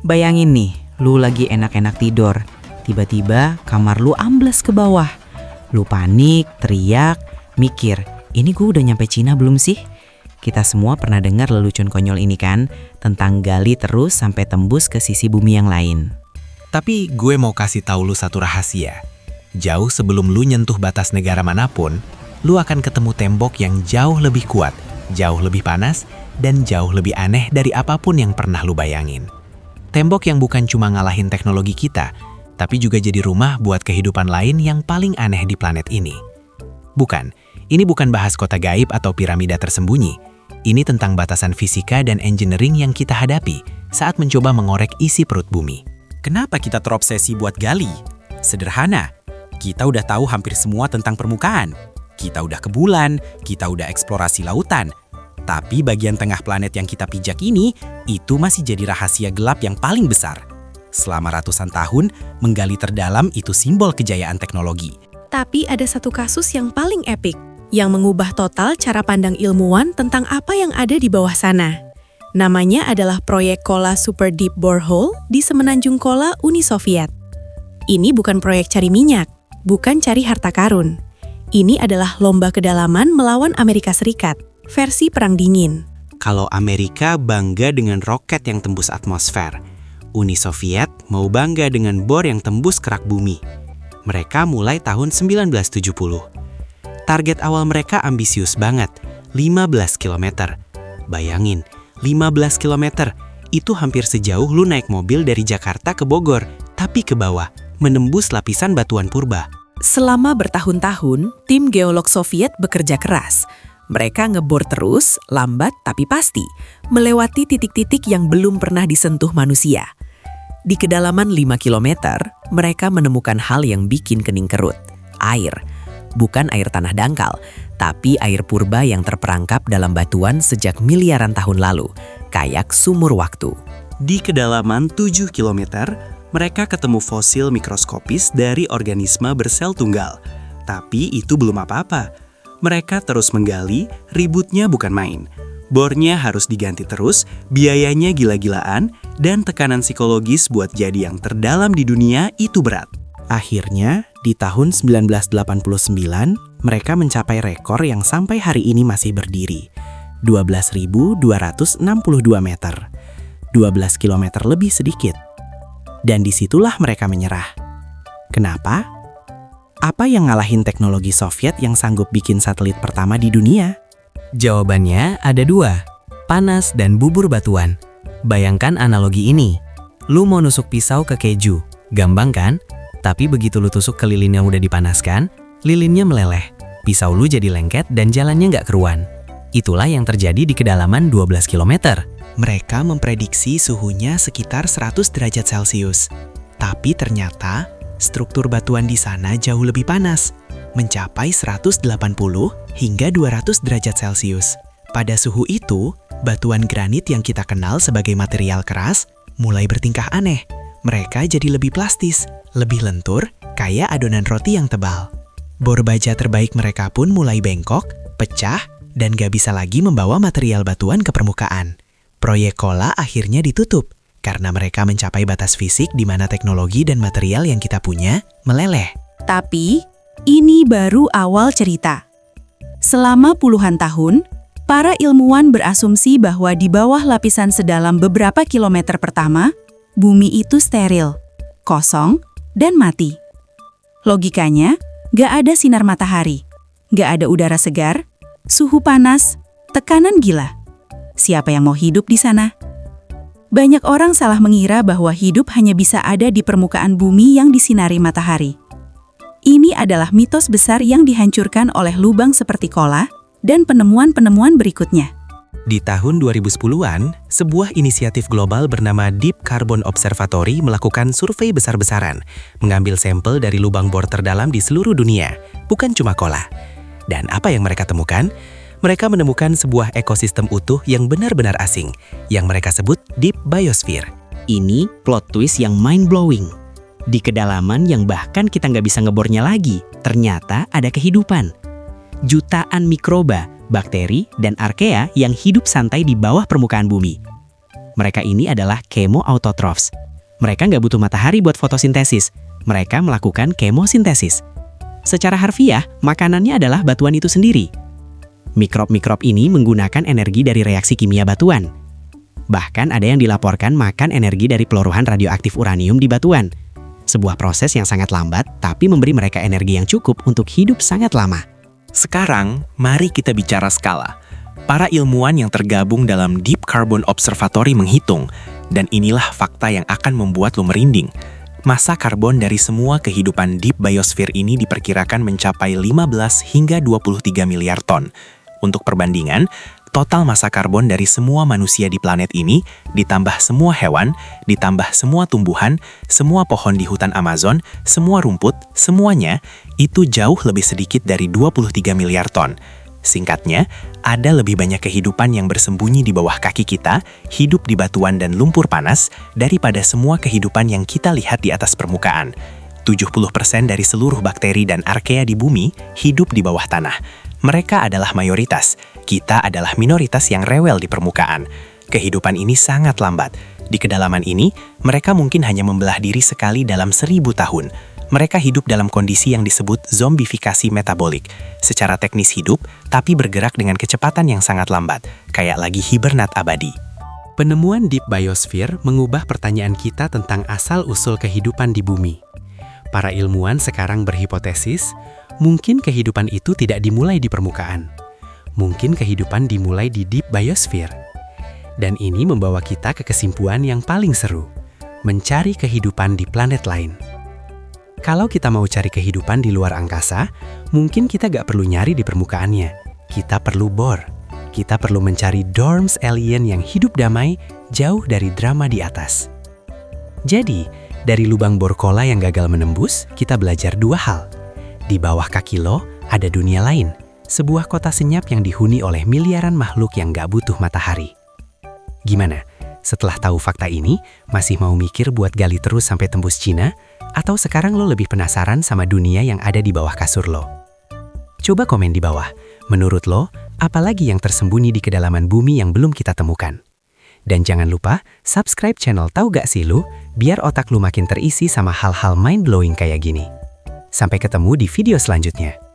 Bayangin nih, lu lagi enak-enak tidur. Tiba-tiba kamar lu ambles ke bawah. Lu panik, teriak, mikir, ini gue udah nyampe Cina belum sih? Kita semua pernah dengar lelucon konyol ini kan? Tentang gali terus sampai tembus ke sisi bumi yang lain. Tapi gue mau kasih tahu lu satu rahasia. Jauh sebelum lu nyentuh batas negara manapun, lu akan ketemu tembok yang jauh lebih kuat, jauh lebih panas, dan jauh lebih aneh dari apapun yang pernah lu bayangin. Tembok yang bukan cuma ngalahin teknologi kita, tapi juga jadi rumah buat kehidupan lain yang paling aneh di planet ini. Bukan, ini bukan bahas kota gaib atau piramida tersembunyi. Ini tentang batasan fisika dan engineering yang kita hadapi saat mencoba mengorek isi perut bumi. Kenapa kita terobsesi buat gali? Sederhana, kita udah tahu hampir semua tentang permukaan. Kita udah ke bulan, kita udah eksplorasi lautan. Tapi bagian tengah planet yang kita pijak ini, itu masih jadi rahasia gelap yang paling besar. Selama ratusan tahun, menggali terdalam itu simbol kejayaan teknologi. Tapi ada satu kasus yang paling epik, yang mengubah total cara pandang ilmuwan tentang apa yang ada di bawah sana. Namanya adalah proyek Kola Super Deep Borehole di Semenanjung Kola, Uni Soviet. Ini bukan proyek cari minyak, bukan cari harta karun. Ini adalah lomba kedalaman melawan Amerika Serikat, versi Perang Dingin. Kalau Amerika bangga dengan roket yang tembus atmosfer, Uni Soviet mau bangga dengan bor yang tembus kerak bumi. Mereka mulai tahun 1970. Target awal mereka ambisius banget, 15 km. Bayangin, 15 km, itu hampir sejauh lu naik mobil dari Jakarta ke Bogor, tapi ke bawah, menembus lapisan batuan purba. Selama bertahun-tahun, tim geolog Soviet bekerja keras. Mereka ngebor terus, lambat tapi pasti, melewati titik-titik yang belum pernah disentuh manusia. Di kedalaman 5 km, mereka menemukan hal yang bikin kening kerut. Air. Bukan air tanah dangkal, tapi air purba yang terperangkap dalam batuan sejak miliaran tahun lalu, kayak sumur waktu. Di kedalaman 7 km, mereka ketemu fosil mikroskopis dari organisme bersel tunggal. Tapi itu belum apa-apa. Mereka terus menggali, ributnya bukan main. Bornya harus diganti terus, biayanya gila-gilaan, dan tekanan psikologis buat jadi yang terdalam di dunia itu berat. Akhirnya, di tahun 1989, mereka mencapai rekor yang sampai hari ini masih berdiri. 12.262 meter. 12 km lebih sedikit. Dan disitulah mereka menyerah. Kenapa? Apa yang ngalahin teknologi Soviet yang sanggup bikin satelit pertama di dunia? Jawabannya ada dua, panas dan bubur batuan. Bayangkan analogi ini. Lu mau nusuk pisau ke keju, gampang kan? Tapi begitu lu tusuk ke lilin yang udah dipanaskan, lilinnya meleleh. Pisau lu jadi lengket dan jalannya nggak keruan. Itulah yang terjadi di kedalaman 12 km. Mereka memprediksi suhunya sekitar 100 derajat Celcius. Tapi ternyata struktur batuan di sana jauh lebih panas, mencapai 180 hingga 200 derajat Celcius. Pada suhu itu, batuan granit yang kita kenal sebagai material keras mulai bertingkah aneh. Mereka jadi lebih plastis, lebih lentur, kayak adonan roti yang tebal. Bor baja terbaik mereka pun mulai bengkok, pecah, dan gak bisa lagi membawa material batuan ke permukaan. Proyek Kola akhirnya ditutup karena mereka mencapai batas fisik di mana teknologi dan material yang kita punya meleleh. Tapi, ini baru awal cerita. Selama puluhan tahun, para ilmuwan berasumsi bahwa di bawah lapisan sedalam beberapa kilometer pertama, bumi itu steril, kosong, dan mati. Logikanya, gak ada sinar matahari, gak ada udara segar, suhu panas, tekanan gila. Siapa yang mau hidup di sana? Banyak orang salah mengira bahwa hidup hanya bisa ada di permukaan bumi yang disinari matahari. Ini adalah mitos besar yang dihancurkan oleh lubang seperti Kola dan penemuan-penemuan berikutnya. Di tahun 2010-an, sebuah inisiatif global bernama Deep Carbon Observatory melakukan survei besar-besaran, mengambil sampel dari lubang bor terdalam di seluruh dunia, bukan cuma Kola. Dan apa yang mereka temukan? Mereka menemukan sebuah ekosistem utuh yang benar-benar asing, yang mereka sebut Deep Biosphere. Ini plot twist yang mind-blowing. Di kedalaman yang bahkan kita nggak bisa ngebornya lagi, ternyata ada kehidupan. Jutaan mikroba, bakteri, dan arkea yang hidup santai di bawah permukaan bumi. Mereka ini adalah chemoautotrophs. Mereka nggak butuh matahari buat fotosintesis. Mereka melakukan kemosintesis. Secara harfiah, makanannya adalah batuan itu sendiri. Mikrob-mikrob ini menggunakan energi dari reaksi kimia batuan. Bahkan ada yang dilaporkan makan energi dari peluruhan radioaktif uranium di batuan. Sebuah proses yang sangat lambat, tapi memberi mereka energi yang cukup untuk hidup sangat lama. Sekarang, mari kita bicara skala. Para ilmuwan yang tergabung dalam Deep Carbon Observatory menghitung, dan inilah fakta yang akan membuat lo merinding. Masa karbon dari semua kehidupan Deep Biosphere ini diperkirakan mencapai 15 hingga 23 miliar ton. Untuk perbandingan, total massa karbon dari semua manusia di planet ini, ditambah semua hewan, ditambah semua tumbuhan, semua pohon di hutan Amazon, semua rumput, semuanya, itu jauh lebih sedikit dari 23 miliar ton. Singkatnya, ada lebih banyak kehidupan yang bersembunyi di bawah kaki kita, hidup di batuan dan lumpur panas, daripada semua kehidupan yang kita lihat di atas permukaan. 70% dari seluruh bakteri dan arkea di bumi hidup di bawah tanah. Mereka adalah mayoritas, kita adalah minoritas yang rewel di permukaan. Kehidupan ini sangat lambat. Di kedalaman ini, mereka mungkin hanya membelah diri sekali dalam 1000 tahun. Mereka hidup dalam kondisi yang disebut zombifikasi metabolik. Secara teknis hidup, tapi bergerak dengan kecepatan yang sangat lambat, kayak lagi hibernat abadi. Penemuan Deep Biosphere mengubah pertanyaan kita tentang asal-usul kehidupan di bumi. Para ilmuwan sekarang berhipotesis, mungkin kehidupan itu tidak dimulai di permukaan. Mungkin kehidupan dimulai di Deep Biosphere. Dan ini membawa kita ke kesimpulan yang paling seru, mencari kehidupan di planet lain. Kalau kita mau cari kehidupan di luar angkasa, mungkin kita gak perlu nyari di permukaannya. Kita perlu bor. Kita perlu mencari dorms alien yang hidup damai, jauh dari drama di atas. Jadi, dari lubang bor kola yang gagal menembus, kita belajar dua hal. Di bawah kaki lo, ada dunia lain. Sebuah kota senyap yang dihuni oleh miliaran makhluk yang gak butuh matahari. Gimana? Setelah tahu fakta ini, masih mau mikir buat gali terus sampai tembus Cina? Atau sekarang lo lebih penasaran sama dunia yang ada di bawah kasur lo? Coba komen di bawah. Menurut lo, apalagi yang tersembunyi di kedalaman bumi yang belum kita temukan? Dan jangan lupa, subscribe channel Tahu Gak Sih Lu, biar otak lu makin terisi sama hal-hal mind-blowing kayak gini. Sampai ketemu di video selanjutnya.